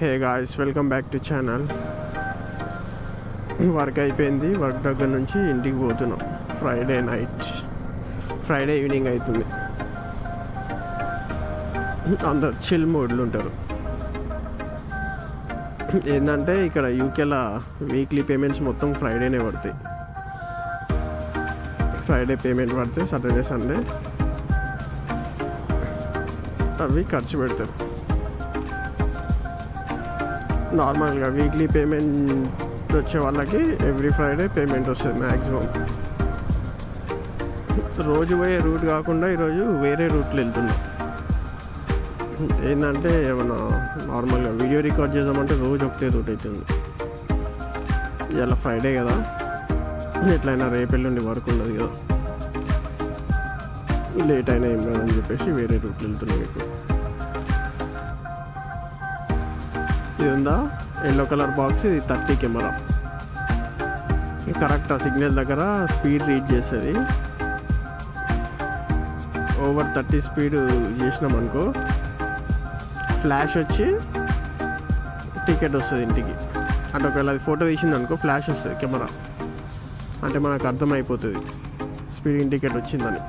Hey guys, welcome back to channel. Work అయిపోయింది. Work దగ్గర నుంచి ఇంటికి పోతున్నాం. ఫ్రైడే ఈవినింగ్ అవుతుంది. అందరు చిల్ మూడ్లు ఉంటారు. ఏంటంటే ఇక్కడ యూకేలో వీక్లీ పేమెంట్స్ మొత్తం ఫ్రైడేనే పడతాయి. ఫ్రైడే పేమెంట్ పడితే సాటర్డే సండే అవి ఖర్చు పెడతారు. నార్మల్గా వీక్లీ పేమెంట్ వచ్చే వాళ్ళకి ఎవ్రీ ఫ్రైడే పేమెంట్ వస్తుంది మ్యాక్సిమం. రోజు పోయే రూట్ కాకుండా ఈరోజు వేరే రూట్లో వెళ్తున్నాం. ఏంటంటే ఏమన్నా నార్మల్గా వీడియో రికార్డ్ చేద్దామంటే రోజు ఒకటే రూట్ అవుతుంది. ఇలా ఫ్రైడే కదా, ఎట్లయినా రేపెళ్ళుండి వర్క్ ఉండదు కదా, లేట్ అయినా ఏం కాదని చెప్పేసి వేరే రూట్లో వెళ్తున్నాం. ఇప్పుడు ఇది ఉందా ఎల్లో కలర్ బాక్స్, ఇది 30 కెమెరా. కరెక్ట్ ఆ సిగ్నల్ దగ్గర స్పీడ్ రీచ్ చేస్తుంది. ఓవర్ 30 స్పీడ్ చేసినాం అనుకో, ఫ్లాష్ వచ్చి టికెట్ వస్తుంది ఇంటికి. అంటే ఒకవేళ అది ఫోటో తీసింది అనుకో ఫ్లాష్ వస్తుంది కెమెరా, అంటే మనకు అర్థమైపోతుంది స్పీడ్ టికెట్ వచ్చిందని.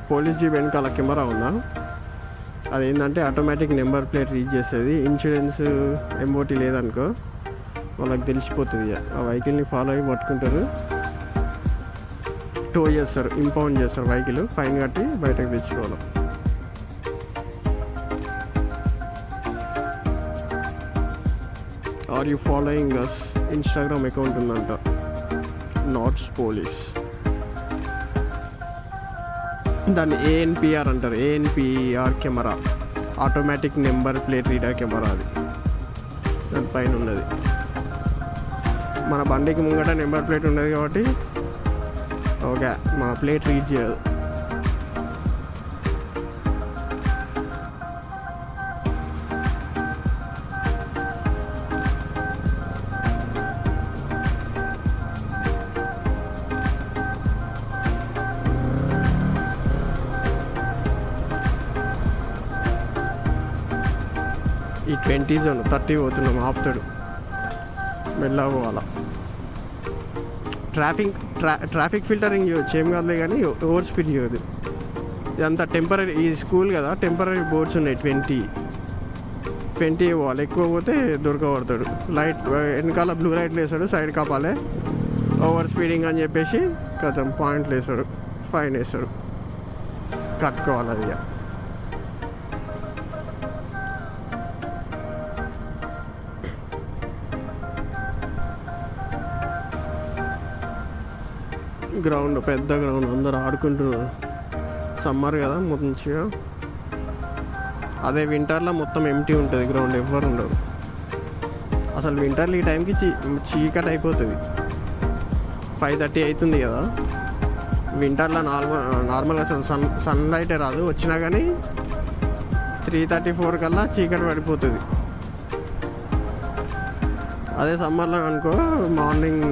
పోలీస్ జీప్ వెనకాల కెమెరా ఉందా, అదేంటంటే ఆటోమేటిక్ నెంబర్ ప్లేట్ రీచ్ చేస్తుంది. ఇన్సూరెన్స్ ఎంఓటీ లేదనుకో వాళ్ళకి తెలిసిపోతుంది. ఆ వెహికల్ని ఫాలో అయ్యి పట్టుకుంటారు, టో చేస్తారు, ఇంపౌండ్ చేస్తారు వెహికల్, ఫైన్ కట్టి బయటకు తెచ్చుకోవాలి. Are you following us? Instagram account ఉందంట, నాట్స్ పోలీస్. దాన్ని ఏఎన్పిఆర్ అంటారు. ANPR camera, automatic number plate reader camera. అది దాని పైన ఉన్నది. మన బండికి ముంగట నెంబర్ ప్లేట్ ఉన్నది కాబట్టి ఓకే, మన ప్లేట్ రీడ్ చేయదు. ఈ 20 జోన్ 30 పోతున్నాం, ఆపుతాడు, మెల్లగా పోవాలా. ట్రాఫిక్ ఫిల్టరింగ్ చేయవచ్చు, ఏం కాదులే, కానీ ఓవర్ స్పీడ్ చేయదు. ఇదంతా టెంపరీ, ఈ స్కూల్ కదా, టెంపరీ బోర్డ్స్ ఉన్నాయి. 20 పోవాలి, ఎక్కువ పోతే దొరకబడతాడు. లైట్ వెనకాల బ్లూ లైట్లు వేస్తాడు, సైడ్ కాపాలే. ఓవర్ స్పీడింగ్ అని చెప్పేసి కథం పాయింట్లు వేస్తాడు, ఫైన్ వేస్తాడు, కట్టుకోవాలి అది. గ్రౌండ్, పెద్ద గ్రౌండ్, అందరూ ఆడుకుంటున్నారు. సమ్మర్ కదా మంచిగా. అదే వింటర్లో మొత్తం ఎంటీ ఉంటుంది గ్రౌండ్, ఎవ్వరు ఉండరు అసలు. వింటర్లో ఈ టైంకి చీకటి అయిపోతుంది. 5:30 అవుతుంది కదా. వింటర్లో నార్మల్గా అసలు సన్ లైటే రాదు, వచ్చినా కానీ 3:34 కల్లా చీకటి పడిపోతుంది. అదే సమ్మర్లో అనుకో మార్నింగ్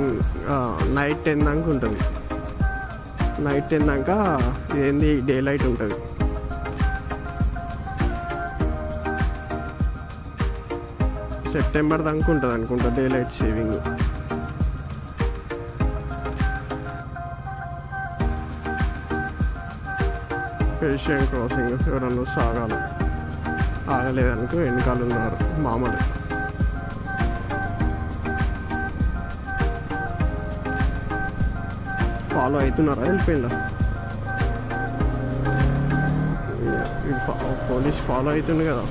నైట్ 10 దాకా ఉంటుంది. నైట్ 10 దాకా ఏంది డే లైట్ ఉంటుంది. సెప్టెంబర్ దాకా ఉంటుంది అనుకుంటా day light saving. Asian crossing, ఎవరన్నా సాగాలి, ఆగలేదనుకో వెనకాల ఉన్నారు మామూలు. ఫాలో అవుతున్నారా, వెళ్ళిపోయిందా? పోలీస్ ఫాలో అవుతుంది కదా.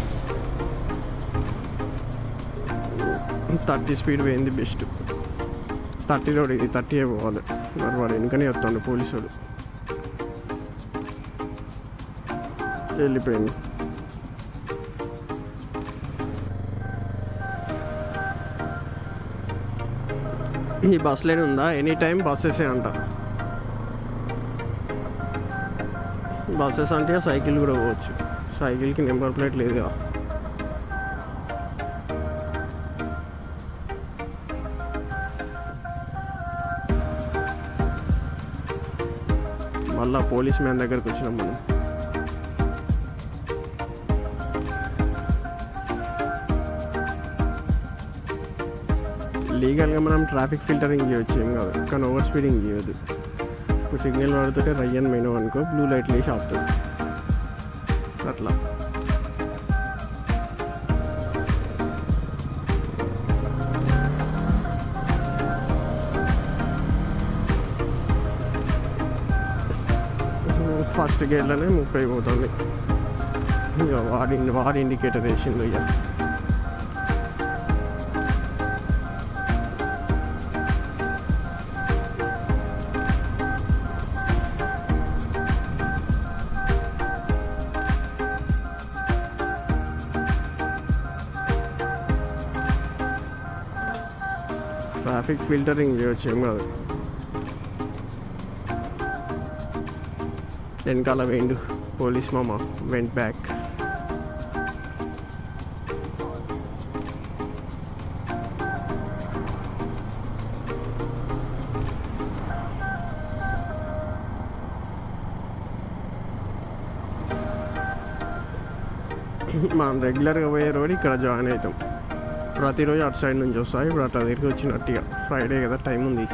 30 స్పీడ్ పోయింది బెస్ట్. 30 ఇది 30 పోవాలి. మరి వాడు వెనుకనే వస్తాడు పోలీసు వాడు. వెళ్ళిపోయింది. ఈ బస్ లేని ఉందా, ఎనీ టైం బస్సెసే అంట. బస్సెస్ అంటే సైకిల్ కూడా పోవచ్చు, సైకిల్కి నెంబర్ ప్లేట్ లేదుగా. మళ్ళా పోలీస్ మ్యాన్ దగ్గరకు వచ్చినాం మనం. లీగల్గా మనం ట్రాఫిక్ ఫిల్టరింగ్ చేయొచ్చు, ఏం కాదు, కానీ ఓవర్ స్పీడింగ్ చేయొద్దు. ఇప్పుడు సిగ్నల్ పడుతుంటే రయ్యన్ మైనో అనుకో, బ్లూ లైట్లు వేసి ఆపుతుంది అట్లా. ఫస్ట్ గేట్లోనే 30 పోతుంది. ఇక వాడి ఇండికేటర్ వేసిండు. ఇక ట్రాఫిక్ ఫిల్టరింగ్ చేయొచ్చు, ఏం కాదు. వెనకాల వేయండు పోలీస్ మామ, వెంట్ బ్యాక్. మనం రెగ్యులర్గా పోయే రోడ్ ఇక్కడ జాయిన్ అవుతాం. ప్రతిరోజు అటు సైడ్ నుంచి వస్తాయి. ఇప్పుడు అట్లా తిరిగి వచ్చినట్టుగా, ఫ్రైడే కదా, టైం ఉంది.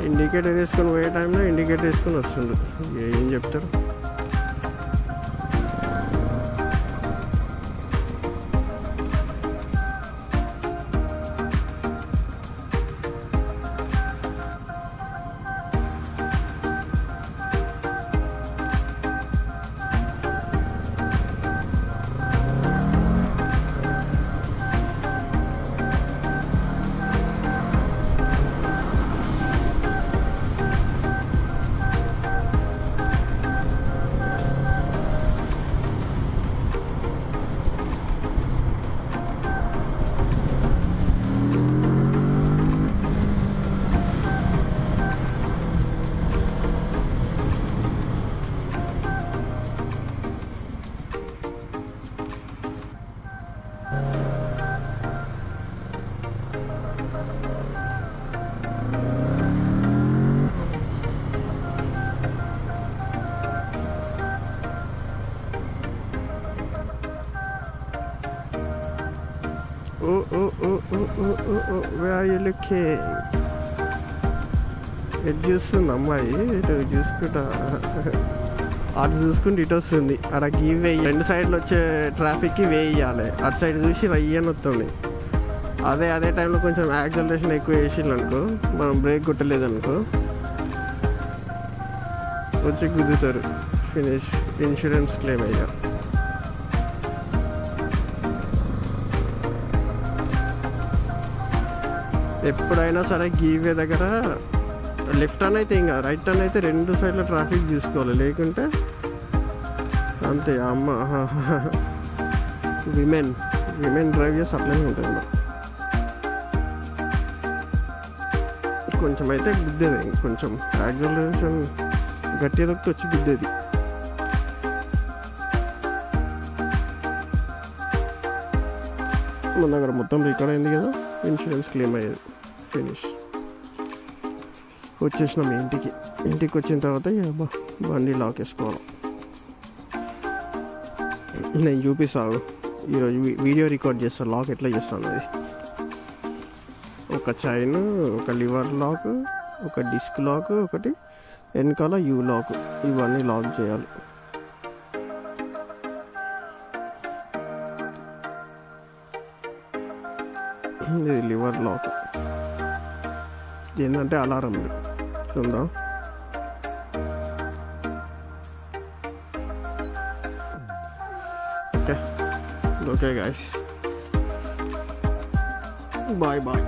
ఇండికేటర్ వేసుకొని పోయే టైంలో ఇండికేటర్ వేసుకొని వస్తుండు. ఏం చెప్తారు? Where are you looking? ఎటు చూస్తుంది అమ్మాయి? ఇటు చూసుకుంటా, అటు చూసుకుంటే ఇటు వస్తుంది. అక్కడ గీవ్ వేయి, రెండు సైడ్లు వచ్చే ట్రాఫిక్కి వేయాలి. అటు సైడ్ చూసి రయ్యని వస్తుంది. అదే టైంలో కొంచెం యాక్సలరేషన్ ఎక్కువ వేసిండు అనుకో, మనం బ్రేక్ కొట్టలేదు అనుకో, వచ్చి గుద్దుతారు. ఫినిష్, ఇన్సూరెన్స్ క్లెయిమ్ అయ్యా. ఎప్పుడైనా సరే గీవే దగ్గర లెఫ్ట్ టర్న్ అయితే ఇంకా రైట్ టర్న్ అయితే రెండు సైడ్ల ట్రాఫిక్ చూసుకోవాలి, లేకుంటే అంతే. అమ్మ విమెన్ డ్రైవ్ చేసి అట్లనే ఉంటుంది. కొంచెం అయితే గుద్దేది, కొంచెం యాక్సలరేషన్ గట్టిగా దొక్కితే వచ్చి గుద్దేది. మన దగ్గర మొత్తం రికార్డ్ అయింది కదా, ఇన్సూరెన్స్ క్లెయిమ్ అయ్యేది. ఫినిష్. వచ్చేసినాం ఇంటికి వచ్చిన తర్వాత బండి లాక్ వేసుకోవాలి. నేను చూపిస్తాను ఈరోజు వీడియో రికార్డ్ చేస్తాను లాక్ ఎట్లా చేస్తాను. అది ఒక చైన్, ఒక లివర్ లాక్, ఒక డిస్క్ లాక్, ఒకటి వెనకాల యూ లాక్, ఇవన్నీ లాక్ చేయాలి. ఇది లివర్ లాక్. ఏంటంటే అలారం తీసుకుందాం. Okay guys, bye bye.